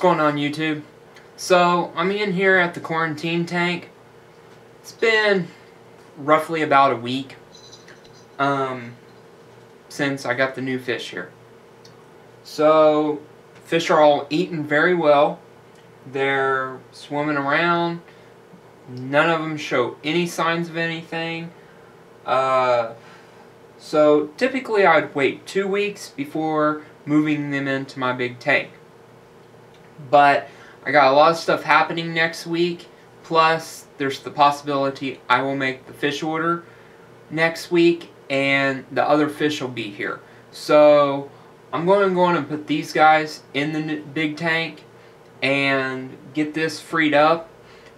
going on, YouTube? So I'm in here at the quarantine tank. It's been roughly about a week since I got the new fish here. So fish are all eating very well. They're swimming around. None of them show any signs of anything. So typically I'd wait 2 weeks before moving them into my big tank. But I got a lot of stuff happening next week, plus there's the possibility I will make the fish order next week and the other fish will be here. So I'm going to go on and put these guys in the big tank and get this freed up.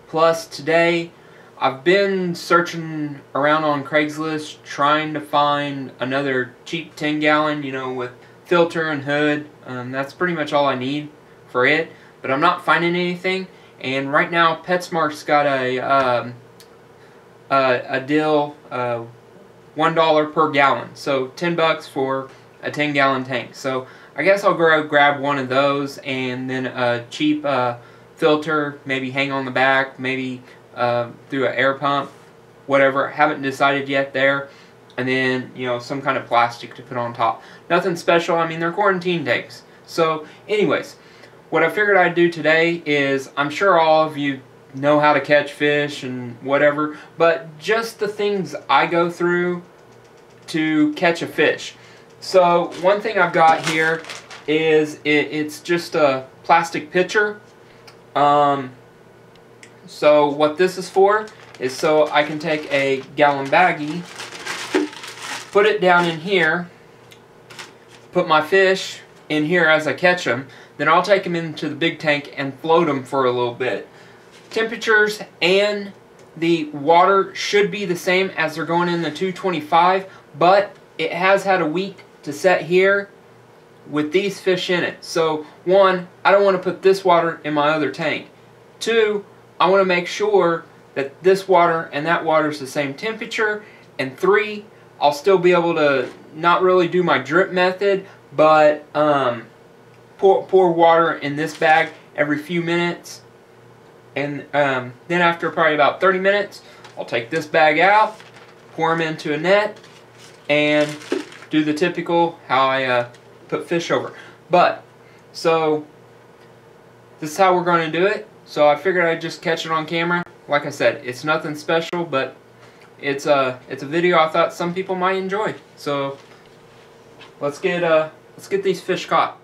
Plus today I've been searching around on Craigslist trying to find another cheap 10-gallon, you know, with filter and hood. That's pretty much all I need for it, but I'm not finding anything. And right now PetSmart's got a deal, $1 per gallon, so $10 for a 10-gallon tank. So I guess I'll go grab one of those, and then a cheap filter, maybe hang on the back, maybe through an air pump, whatever. Haven't decided yet there. And then, you know, some kind of plastic to put on top. Nothing special. I mean, they're quarantine tanks. So anyways, what I figured I'd do today is, I'm sure all of you know how to catch fish and whatever, but just the things I go through to catch a fish. So one thing I've got here is it's just a plastic pitcher. So what this is for is so I can take a gallon baggie, put it down in here, put my fish in here as I catch them, then I'll take them into the big tank and float them for a little bit. Temperatures and the water should be the same as they're going in the 225, but it has had a week to set here with these fish in it. So one, I don't want to put this water in my other tank. Two, I want to make sure that this water and that water is the same temperature. And three, I'll still be able to not really do my drip method, but pour water in this bag every few minutes. And then after probably about 30 minutes, I'll take this bag out, pour them into a net, and do the typical how I put fish over. But, so, this is how we're going to do it. So I figured I'd just catch it on camera. Like I said, it's nothing special, but it's a video I thought some people might enjoy. So let's get these fish caught.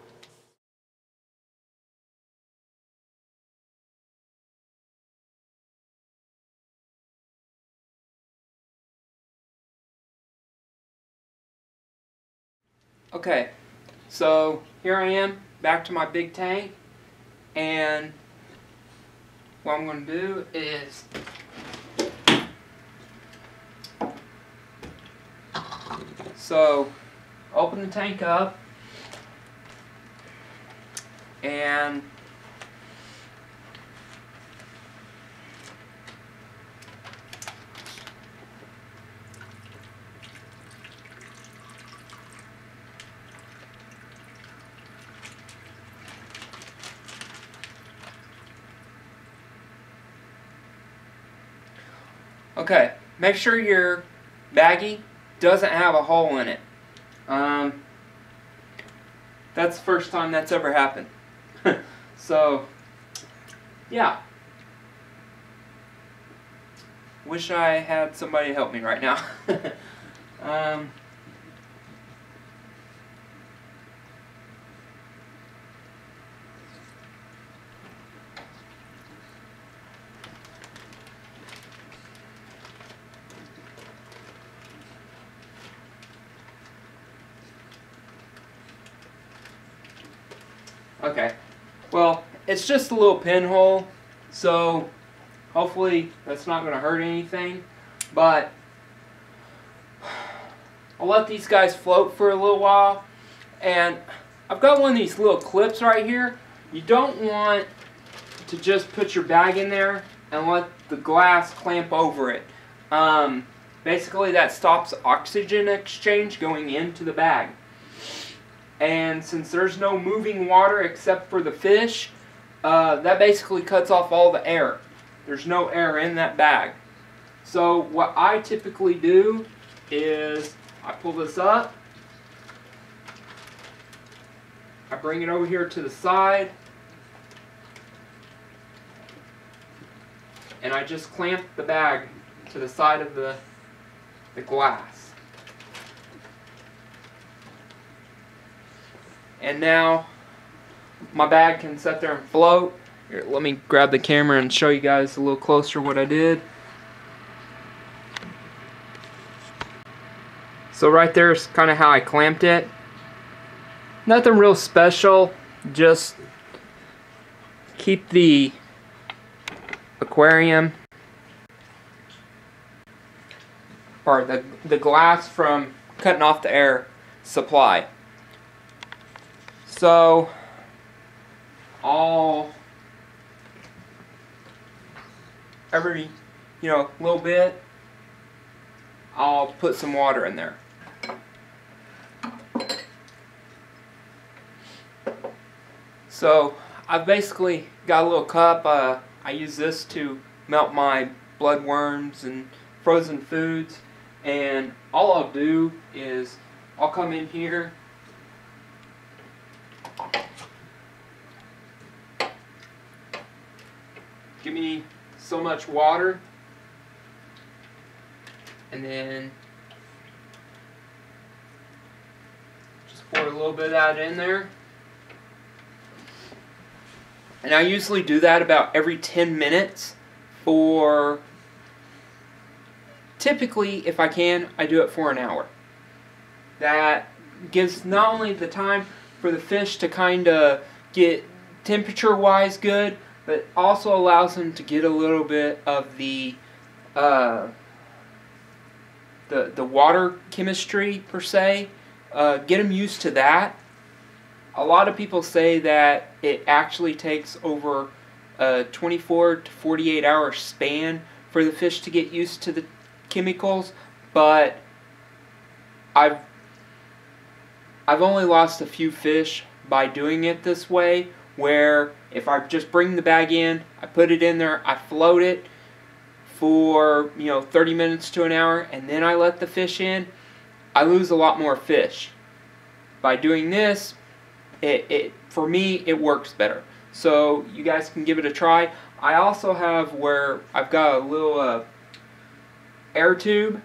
Okay, so here I am back to my big tank, and what I'm going to do is open the tank up, and okay, make sure your baggie doesn't have a hole in it. That's the first time that's ever happened. So, yeah. Wish I had somebody help me right now. Okay, well, it's just a little pinhole, so hopefully that's not going to hurt anything, but I'll let these guys float for a little while. And I've got one of these little clips right here. You don't want to just put your bag in there and let the glass clamp over it. Basically that stops oxygen exchange going into the bag. And since there's no moving water except for the fish, that basically cuts off all the air. There's no air in that bag. So what I typically do is I pull this up, I bring it over here to the side, and I just clamp the bag to the side of the glass. And now my bag can sit there and float. Here, let me grab the camera and show you guys a little closer what I did. So right there is kind of how I clamped it. Nothing real special, just keep the aquarium or the glass from cutting off the air supply. So every little bit I'll put some water in there. So I've basically got a little cup. I use this to melt my bloodworms and frozen foods, and all I'll do is I'll come in here, give me so much water, and then just pour a little bit of that in there. And I usually do that about every 10 minutes for, typically, if I can, I do it for an hour. That gives not only the time for the fish to kind of get temperature-wise good, but also allows them to get a little bit of the water chemistry, per se. Get them used to that. A lot of people say that it actually takes over a 24 to 48 hour span for the fish to get used to the chemicals, but I've only lost a few fish by doing it this way, where if I just bring the bag in, I put it in there, I float it for 30 minutes to an hour, and then I let the fish in, I lose a lot more fish. By doing this, for me, it works better. So you guys can give it a try. I also have where I've got a little air tube,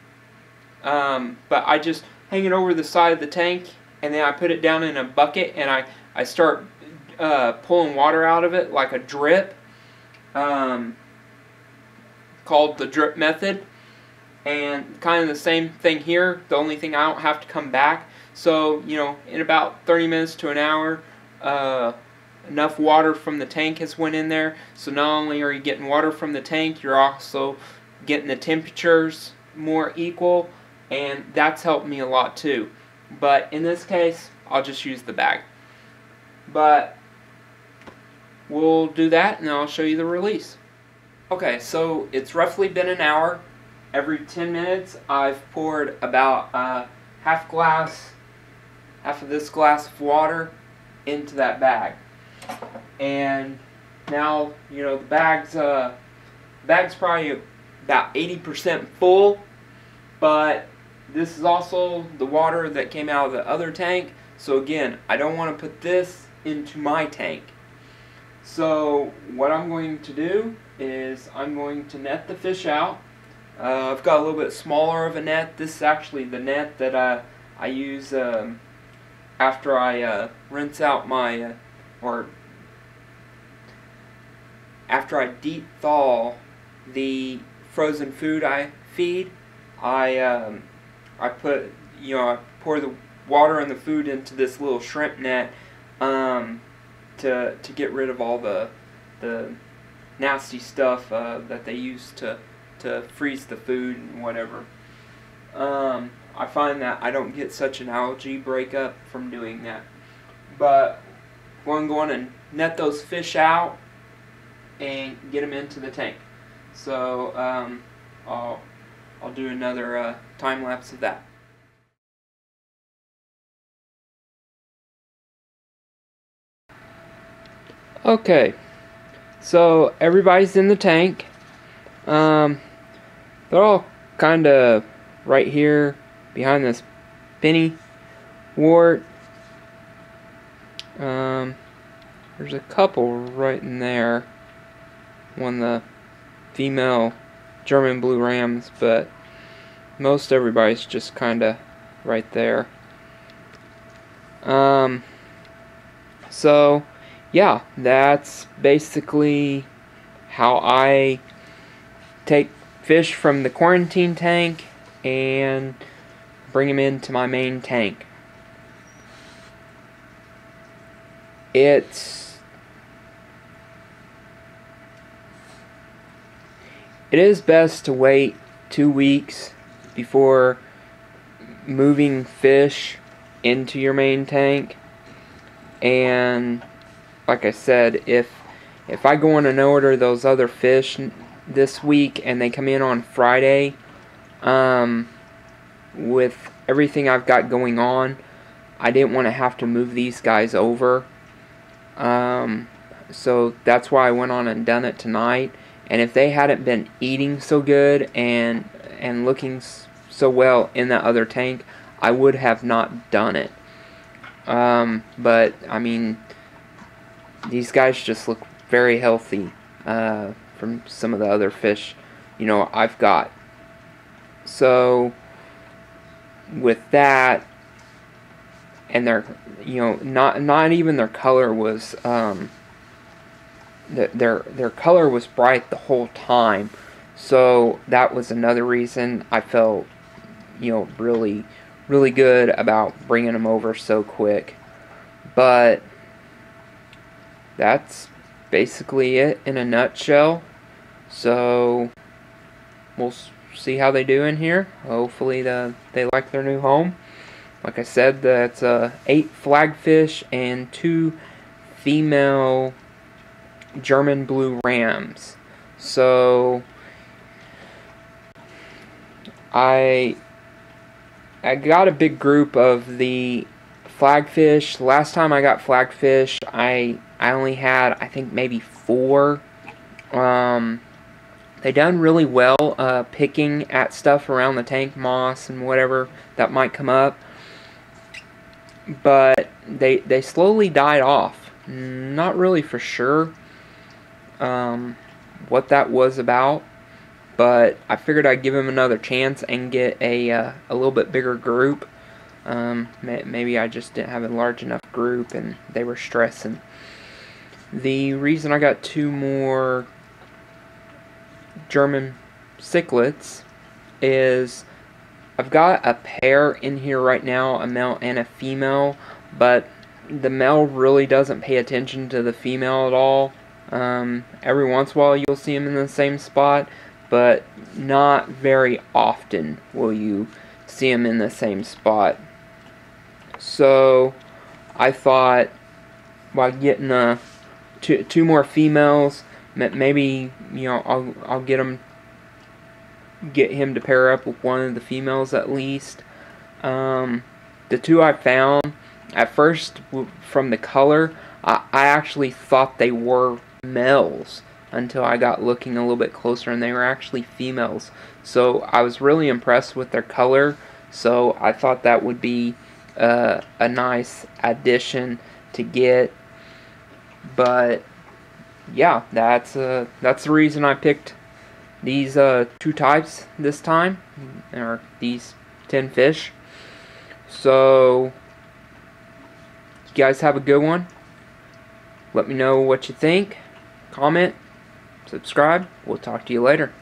but I just hang it over the side of the tank, and then I put it down in a bucket, and I start pulling water out of it like a drip, called the drip method. And kind of the same thing here. The only thing, I don't have to come back. So, in about 30 minutes to an hour, enough water from the tank has went in there. So not only are you getting water from the tank, you're also getting the temperatures more equal, and that's helped me a lot too. But in this case, I'll just use the bag. But we'll do that, and I'll show you the release. Okay, so it's roughly been an hour. Every 10 minutes, I've poured about half of this glass of water into that bag. And now, the bag's probably about 80% full, but this is also the water that came out of the other tank. So again, I don't want to put this into my tank. So what I'm going to do is I'm going to net the fish out. I've got a little bit smaller of a net. This is actually the net that I use after I rinse out my, or after I deep thaw the frozen food I feed. I put, I pour the water and the food into this little shrimp net to get rid of all the nasty stuff that they use to freeze the food and whatever. I find that I don't get such an algae breakup from doing that. But I'm going to go on and net those fish out and get them into the tank. So I'll do another time lapse of that. Okay, So everybody's in the tank. They're all kind of right here behind this penny wart. There's a couple right in there. One of the female German blue rams, but most everybody's just kind of right there. So yeah, that's basically how I take fish from the quarantine tank and bring them into my main tank. It is best to wait 2 weeks before moving fish into your main tank. And like I said, if I go on and order those other fish this week and they come in on Friday, with everything I've got going on, I didn't want to have to move these guys over. So that's why I went on and done it tonight. And if they hadn't been eating so good and looking so well in that other tank, I would have not done it. But I mean, these guys just look very healthy from some of the other fish, you know, I've got. So with that, and their, you know, not even their color was their color was bright the whole time. So that was another reason I felt, you know, really good about bringing them over so quick. But that's basically it in a nutshell. So we'll see how they do in here. Hopefully they like their new home. Like I said, that's 8 flagfish and 2 female German blue rams. So I got a big group of the flagfish. Last time I got flagfish, I only had, I think, maybe 4. They done really well picking at stuff around the tank, moss and whatever that might come up. But they slowly died off. Not really for sure what that was about. But I figured I'd give them another chance and get a little bit bigger group. Maybe I just didn't have a large enough group and they were stressing. The reason I got 2 more German cichlids is I've got a pair in here right now, a male and a female, but the male really doesn't pay attention to the female at all. Every once in a while you'll see them in the same spot, but not very often will you see them in the same spot. So I thought, by getting 2 more females, maybe, you know, I'll get him to pair up with one of the females at least. The 2 I found, at first, from the color, I actually thought they were males until I got looking a little bit closer, and they were actually females. So I was really impressed with their color, so I thought that would be a nice addition to get. But yeah, that's the reason I picked these 2 types this time, or these 10 fish. So you guys have a good one. Let me know what you think. Comment, subscribe. We'll talk to you later.